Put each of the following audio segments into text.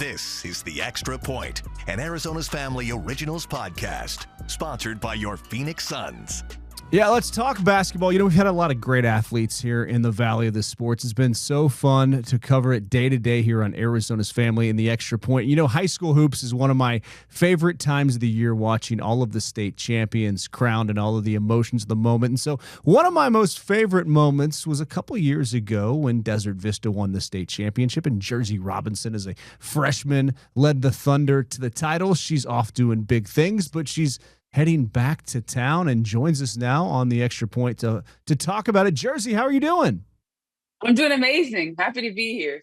This is The Extra Point, an Arizona's Family Originals podcast, sponsored by your Phoenix Suns. Yeah, let's talk basketball. You know, we've had a lot of great athletes here in the Valley of the Sports. It's been so fun to cover it day to day here on Arizona's Family in The Extra Point. You know, high school hoops is one of my favorite times of the year, watching all of the state champions crowned and all of the emotions of the moment. And so one of my most favorite moments was a couple years ago when Desert Vista won the state championship, and Jerzy Robinson, as a freshman, led the Thunder to the title. She's off doing big things, but she's heading back to town and joins us now on The Extra Point to talk about it. Jerzy, how are you doing? I'm doing amazing. Happy to be here.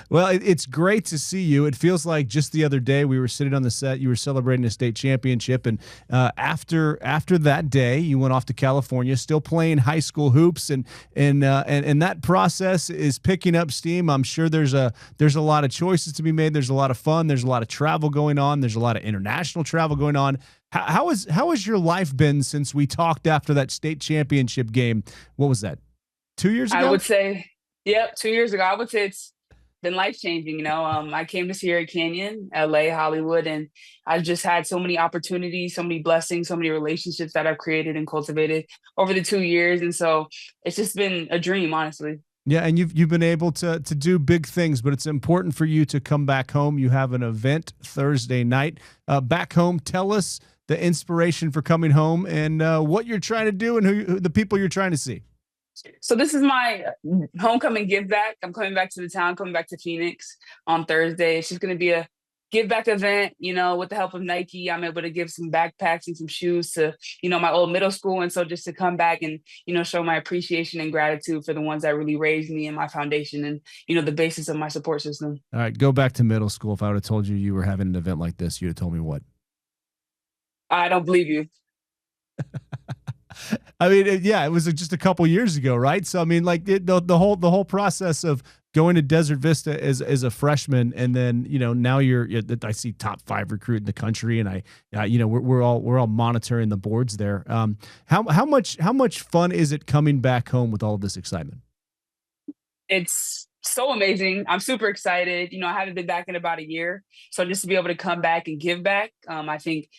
Well, it's great to see you. It feels like just the other day we were sitting on the set, you were celebrating a state championship, and after that day, you went off to California, still playing high school hoops, and that process is picking up steam. I'm sure there's a lot of choices to be made. There's a lot of fun. There's a lot of travel going on. There's a lot of international travel going on. How has your life been since we talked after that state championship game? What was that? 2 years ago? I would say, 2 years ago. I would say it's been life-changing. You know, I came to Sierra Canyon, LA, Hollywood, and I've just had so many opportunities, so many blessings, so many relationships that I've created and cultivated over the 2 years. And so it's just been a dream, honestly. Yeah, and you've been able to do big things, but it's important for you to come back home. You have an event Thursday night back home. Tell us the inspiration for coming home and what you're trying to do and who the people you're trying to see. So this is my homecoming give back. I'm coming back to the town, coming back to Phoenix on Thursday. It's just going to be a give back event, you know, with the help of Nike. I'm able to give some backpacks and some shoes to, you know, my old middle school. And so just to come back and, you know, show my appreciation and gratitude for the ones that really raised me and my foundation and, you know, the basis of my support system. All right, go back to middle school. If I would have told you were having an event like this, you'd have told me what? I don't believe you. I mean, it was just a couple years ago, right? So I mean, like the whole process of going to Desert Vista as a freshman, and then now I see top 5 recruit in the country, and we're all monitoring the boards there. How much fun is it coming back home with all of this excitement? It's so amazing. I'm super excited. You know, I haven't been back in about a year, so just to be able to come back and give back, I think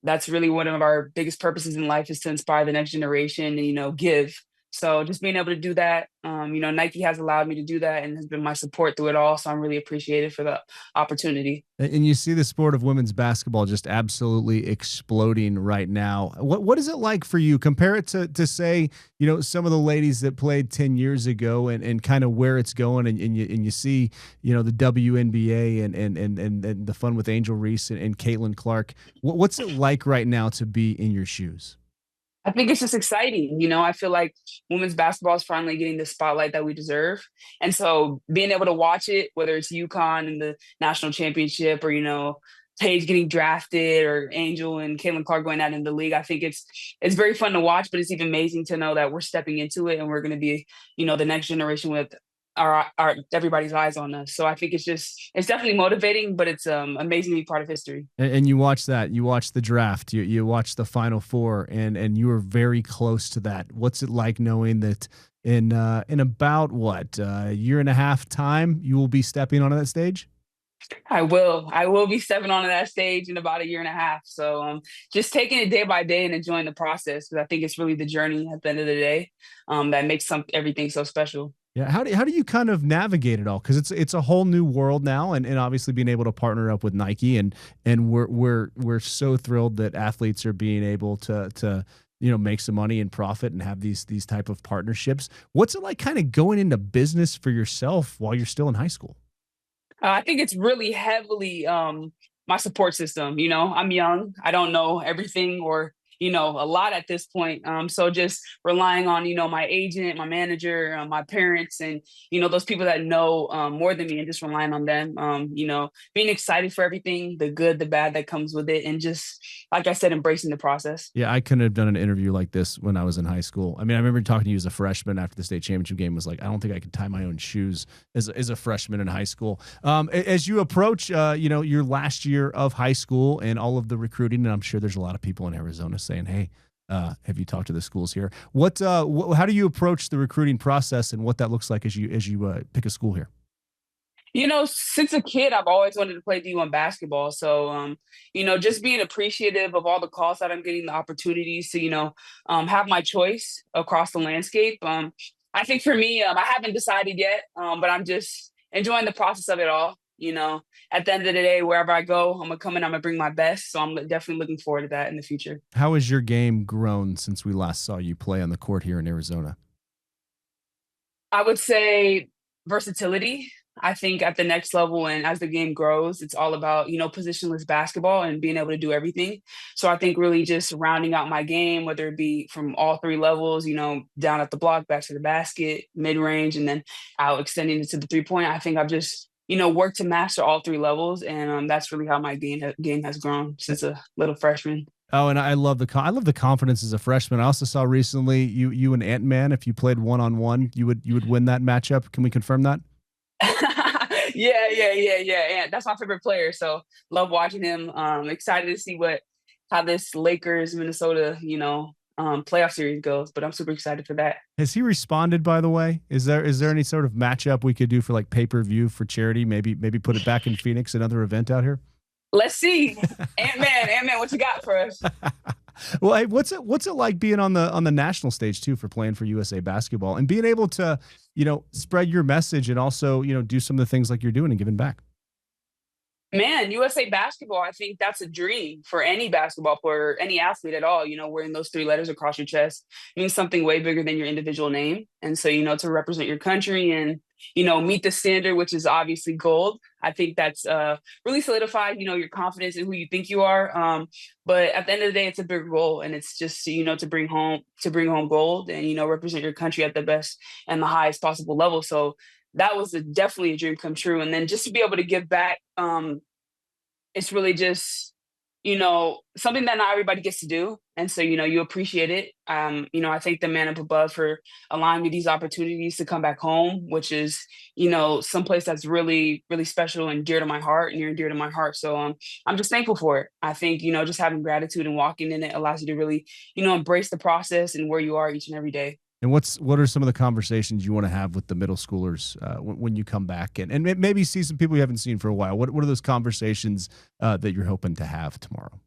that's really one of our biggest purposes in life, is to inspire the next generation and, give. So just being able to do that, Nike has allowed me to do that and has been my support through it all. So I'm really appreciative for the opportunity. And you see the sport of women's basketball just absolutely exploding right now. What is it like for you? Compare it to say, some of the ladies that played 10 years ago and kind of where it's going. And you see, the WNBA and the fun with Angel Reese and Caitlin Clark. What's it like right now to be in your shoes? I think it's just exciting. I feel like women's basketball is finally getting the spotlight that we deserve. And so being able to watch it, whether it's UConn in the national championship or, Paige getting drafted or Angel and Caitlin Clark going out in the league, I think it's very fun to watch, but it's even amazing to know that we're stepping into it and we're going to be, the next generation with our everybody's eyes on us. So I think it's definitely motivating, but it's amazing to be part of history. And you watch that, you watch the draft, you watch the Final Four, and you were very close to that. What's it like knowing that in about a year and a half time, you will be stepping onto that stage? I will be stepping onto that stage in about a year and a half. So just taking it day by day and enjoying the process, because I think it's really the journey at the end of the day that makes everything so special. Yeah, how do you kind of navigate it all? Because it's a whole new world now, and obviously being able to partner up with Nike, and we're so thrilled that athletes are being able to make some money and profit and have these type of partnerships. What's it like kind of going into business for yourself while you're still in high school? I think it's really heavily my support system. I'm young, I don't know everything or a lot at this point. So just relying on, my agent, my manager, my parents, and, those people that know more than me, and just relying on them, being excited for everything, the good, the bad that comes with it. And just, like I said, embracing the process. Yeah, I couldn't have done an interview like this when I was in high school. I mean, I remember talking to you as a freshman after the state championship game, was like, I don't think I could tie my own shoes as a freshman in high school. As you approach, your last year of high school and all of the recruiting, and I'm sure there's a lot of people in Arizona saying, hey, have you talked to the schools here? How do you approach the recruiting process and what that looks like as you pick a school here? Since a kid, I've always wanted to play D1 basketball. So, just being appreciative of all the calls that I'm getting, the opportunities to, have my choice across the landscape. I think for me, I haven't decided yet, but I'm just enjoying the process of it all. At the end of the day, wherever I go, I'm gonna come in, I'm gonna bring my best. So I'm definitely looking forward to that in the future. How has your game grown since we last saw you play on the court here in Arizona? I would say versatility. I think at the next level and as the game grows, it's all about, positionless basketball and being able to do everything. So I think really just rounding out my game, whether it be from all three levels, down at the block, back to the basket, mid range, and then out extending it to the 3 point. I think I've just, worked to master all three levels. And that's really how my game has grown since a little freshman. Oh, and I love I love the confidence as a freshman. I also saw recently you and Ant-Man, if you played one-on-one, you would win that matchup. Can we confirm that? Yeah. And that's my favorite player. So love watching him. Excited to see how this Lakers Minnesota, playoff series goes. But I'm super excited for that. Has he responded, by the way? Is there any sort of matchup we could do for like pay-per-view for charity? Maybe put it back in Phoenix, another event out here? Let's see. Ant-Man, what you got for us? Well, hey, what's it like being on the national stage too for playing for USA Basketball and being able to, spread your message and also, do some of the things like you're doing and giving back? Man, USA Basketball, I think that's a dream for any basketball player, any athlete at all. Wearing those three letters across your chest means something way bigger than your individual name. And so, to represent your country and, meet the standard, which is obviously gold. I think that's really solidified, your confidence in who you think you are. But at the end of the day, it's a bigger goal. And it's just, to bring home gold and, represent your country at the best and the highest possible level. So that was definitely a dream come true. And then just to be able to give back, it's really just, something that not everybody gets to do. And so, you appreciate it. I thank the man up above for allowing me these opportunities to come back home, which is, someplace that's really, really special and dear to my heart and near and dear to my heart. So I'm just thankful for it. I think, just having gratitude and walking in it allows you to really, embrace the process and where you are each and every day. And what are some of the conversations you want to have with the middle schoolers when you come back and maybe see some people you haven't seen for a while? What are those conversations that you're hoping to have tomorrow?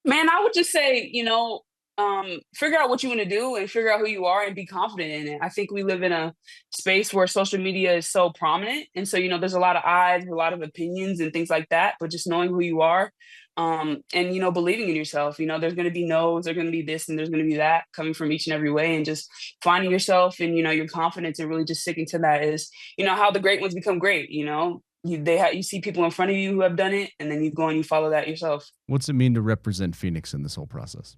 Man, I would just say, figure out what you want to do and figure out who you are and be confident in it. I think we live in a space where social media is so prominent. And so, there's a lot of eyes, a lot of opinions and things like that, but just knowing who you are and, believing in yourself, there's going to be no's, there's going to be this and there's going to be that coming from each and every way, and just finding yourself and, your confidence and really just sticking to that is, how the great ones become great, you see people in front of you who have done it, and then you go and you follow that yourself. What's it mean to represent Phoenix in this whole process?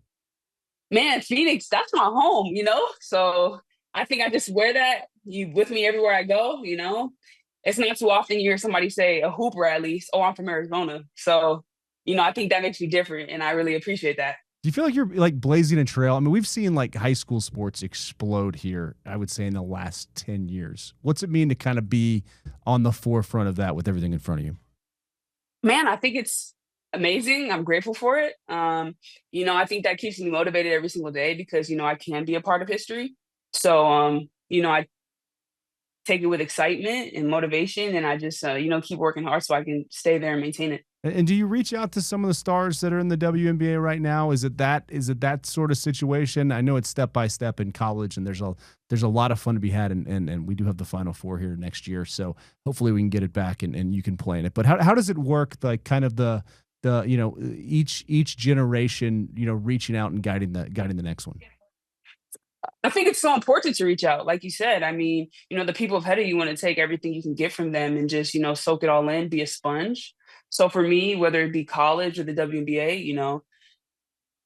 Man, Phoenix, that's my home, So I think I just wear that with me everywhere I go, It's not too often you hear somebody say, a hooper at least, oh, I'm from Arizona. So, I think that makes me different, and I really appreciate that. Do you feel like you're like blazing a trail? I mean, we've seen like high school sports explode here, I would say, in the last 10 years. What's it mean to kind of be on the forefront of that with everything in front of you? Man, I think it's amazing. I'm grateful for it. I think that keeps me motivated every single day because, I can be a part of history. So, I take it with excitement and motivation, and I just, keep working hard so I can stay there and maintain it. And do you reach out to some of the stars that are in the WNBA right now? Is it that sort of situation? I know it's step by step in college, and there's a lot of fun to be had, and we do have the Final Four here next year, so hopefully we can get it back and you can play in it. But how does it work? Like kind of the each generation reaching out and guiding the next one. I think it's so important to reach out. Like you said, I mean, the people ahead of you want to take everything you can get from them and just, soak it all in, be a sponge. So for me, whether it be college or the WNBA,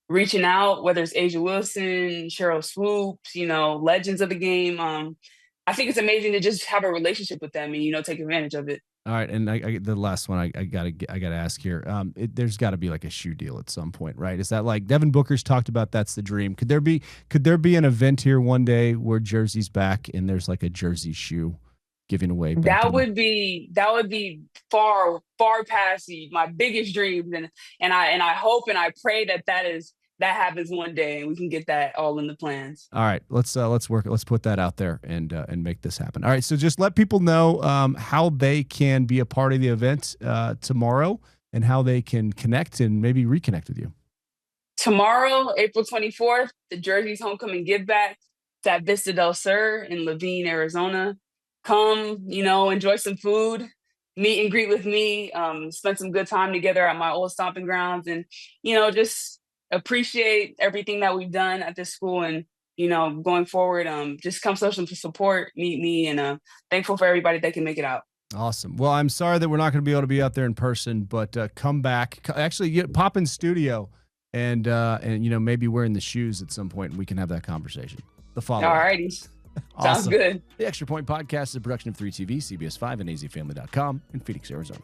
reaching out, whether it's Asia Wilson, Cheryl Swoops, legends of the game, I think it's amazing to just have a relationship with them and, take advantage of it. All right, and the last one I gotta ask here. There's got to be like a shoe deal at some point, right? Is that like Devin Booker's talked about? That's the dream. Could there be an event here one day where Jersey's back and there's like a Jersey shoe giving away? That would be far past my biggest dreams, and I hope and I pray that is that happens one day and we can get that all in the plans. All right, let's work it. Let's put that out there and make this happen. All right, so just let people know how they can be a part of the event tomorrow and how they can connect and maybe reconnect with you. Tomorrow, April 24th, the Jersey's Homecoming Give Back. It's at Vista del Sur in Laveen, Arizona. Come, enjoy some food, meet and greet with me, spend some good time together at my old stomping grounds, and, just appreciate everything that we've done at this school. And, going forward, just come show some support, meet me, and thankful for everybody that can make it out. Awesome. Well, I'm sorry that we're not going to be able to be out there in person, but come back. Actually, pop in studio and maybe wearing the shoes at some point, and we can have that conversation. The follow-up. All righty. Awesome. Sounds good. The Extra Point Podcast is a production of 3TV, CBS5, and azfamily.com in Phoenix, Arizona.